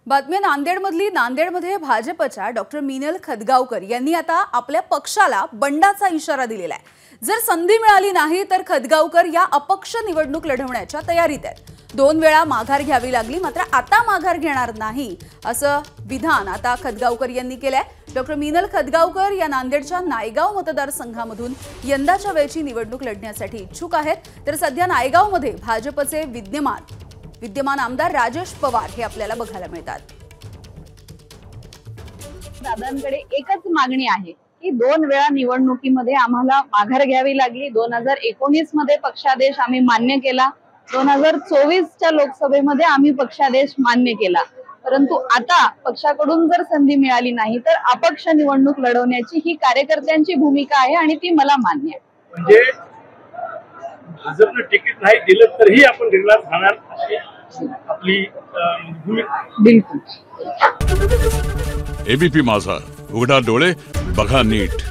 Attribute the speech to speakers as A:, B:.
A: बातमी नांदेडमधली नांदेडमध्ये भाजपच्या डॉक्टर मीनल खदगावकर यांनी आता आपल्या पक्षाला बंडाचा इशारा दिलेला आहे। जर संधी मिळाली नाही तर खदगावकर या अपक्ष निवडणूक लढवण्याच्या तयारीत आहेत। 2 वेळा माघार घ्यावी लागली मात्र आता माघार घेणार नाही असं विधान आता खदगावकर यांनी केलंय। डॉक्टर मीनल खदगावकर या नांदेडच्या नायगाव मतदारसंघामधून यंदाच्या वेळची निवडणूक लढण्यासाठी इच्छुक आहेत। तर सध्या नायगावमध्ये भाजपचे विद्यमान आमदार राजेश पवार हे आपल्याला बघायला मिळतात।
B: दादांकडे एकच मागणी आहे की 2 वेळा निवडणुकीमध्ये आम्हाला माघार घ्यावी लागली। 2019 मध्ये पक्षादेश आम्ही मान्य केला, 2024च्या लोकसभेमध्ये आम्ही पक्षादेश मान्य केला, परंतु आता पक्षाकडून जर संधी मिळाली नाही तर अपक्ष निवडणूक लढवण्याची ही कार्यकर्त्यांची भूमिका आहे आणि ती मला मान्य आहे।
C: म्हणजे भाजपने तिकीट नाही दिलं तरीही आपण रिंगणात राहणार अशी आपली भूमिका।
B: बिलकुल।
D: एबीपी माझा, उघडा डोळे बघा नीट।